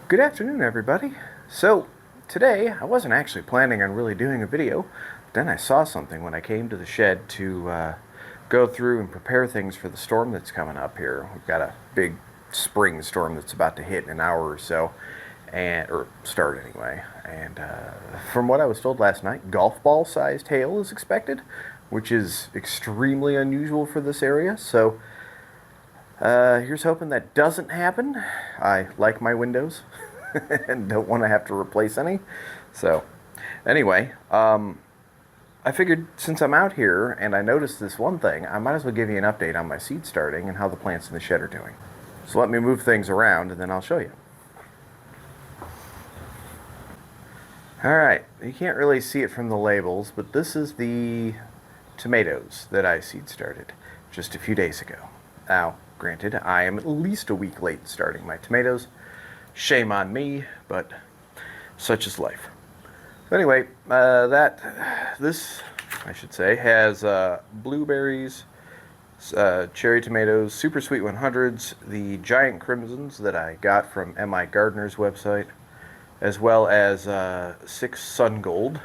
Good afternoon, everybody. So, today I wasn't actually planning on really doing a video, but then I saw something when I came to the shed to go through and prepare things for the storm that's coming up here. We've got a big spring storm that's about to hit in an hour or so, or start anyway. And from what I was told last night, golf ball sized hail is expected, which is extremely unusual for this area. So, here's hoping that doesn't happen. I like my windows and don't want to have to replace any. So, anyway, I figured since I'm out here and I noticed this one thing, I might as well give you an update on my seed starting and how the plants in the shed are doing. So let me move things around and then I'll show you. Alright, you can't really see it from the labels, but this is the tomatoes that I seed started just a few days ago. Now, granted, I am at least a week late in starting my tomatoes. Shame on me, but such is life. So anyway, this, I should say, has blueberries, cherry tomatoes, super sweet 100s, the giant crimsons that I got from M.I. Gardner's website, as well as 6 sun gold.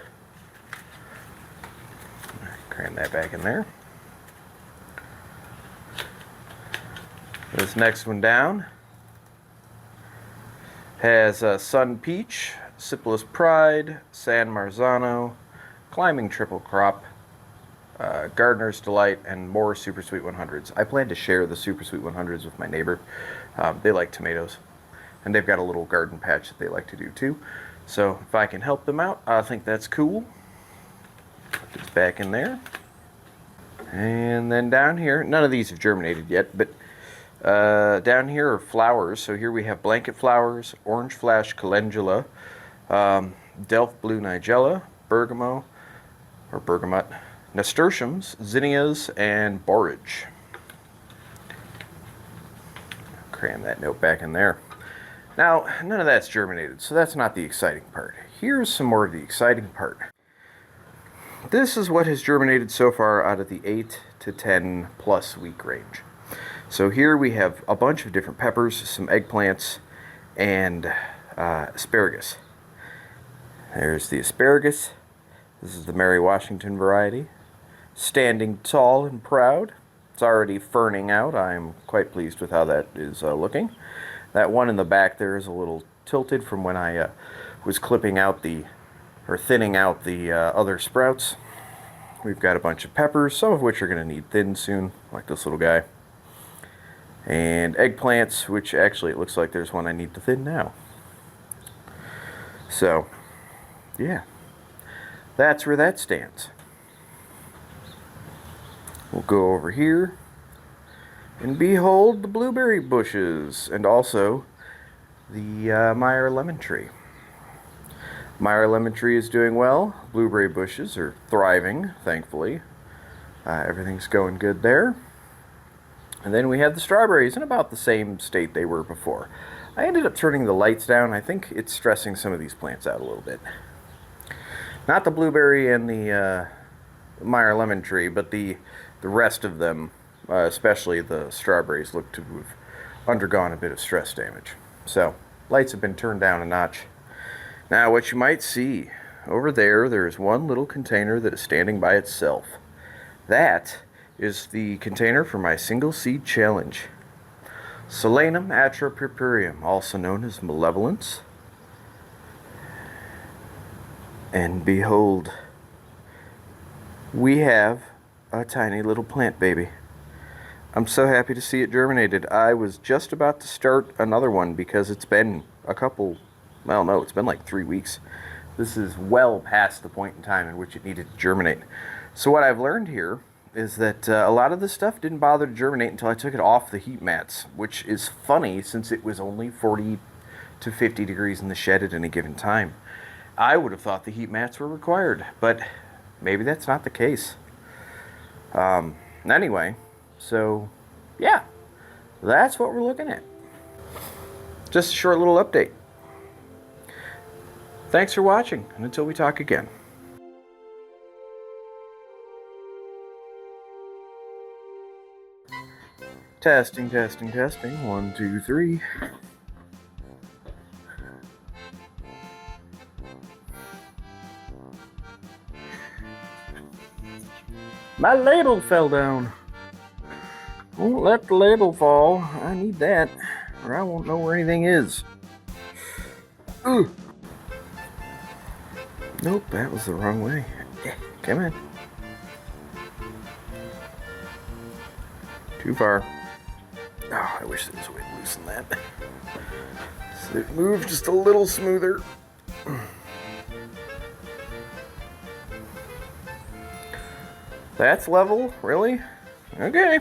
Cram that back in there. This next one down has Sun Peach, Syphilis Pride, San Marzano, Climbing Triple Crop, Gardener's Delight, and more Super Sweet 100s. I plan to share the Super Sweet 100s with my neighbor. They like tomatoes, and they've got a little garden patch that they like to do too. So if I can help them out, I think that's cool. Put this back in there. And then down here, none of these have germinated yet, but down here are flowers. So here we have blanket flowers, orange flash calendula, Delft blue nigella, bergamot, nasturtiums, zinnias, and borage. Cram that note back in there. Now, none of that's germinated, so that's not the exciting part. Here's some more of the exciting part. This is what has germinated so far out of the 8 to 10 plus week range. So here we have a bunch of different peppers, some eggplants, and asparagus. There's the asparagus. This is the Mary Washington variety. Standing tall and proud. It's already ferning out. I'm quite pleased with how that is looking. That one in the back there is a little tilted from when I was thinning out the other sprouts. We've got a bunch of peppers, some of which are going to need thinned soon, like this little guy. And eggplants, which actually it looks like there's one I need to thin now. So, yeah, that's where that stands. We'll go over here and behold the blueberry bushes and also the Meyer lemon tree. Meyer lemon tree is doing well. Blueberry bushes are thriving, thankfully. Everything's going good there. And then we have the strawberries in about the same state they were before. I ended up turning the lights down. I think it's stressing some of these plants out a little bit. Not the blueberry and the Meyer lemon tree, but the rest of them, especially the strawberries, look to have undergone a bit of stress damage. So, lights have been turned down a notch. Now, what you might see over there is one little container that is standing by itself. That is the container for my single seed challenge. Solanum atropurpureum, also known as malevolence. And behold, we have a tiny little plant baby. I'm so happy to see it germinated. I was just about to start another one because it's been it's been like 3 weeks. This is well past the point in time in which it needed to germinate. So what I've learned here is that a lot of this stuff didn't bother to germinate until I took it off the heat mats, which is funny since it was only 40 to 50 degrees in the shed at any given time. I would have thought the heat mats were required, but maybe that's not the case. Anyway, so yeah, that's what we're looking at. Just a short little update. Thanks for watching, and until we talk again. Testing, testing, testing. 1, 2, 3. My ladle fell down. Won't let the ladle fall. I need that, or I won't know where anything is. Ooh. Nope, that was the wrong way. Come on. Too far. Oh, I wish there was a way to loosen that. So it moved just a little smoother. That's level? Really? Okay.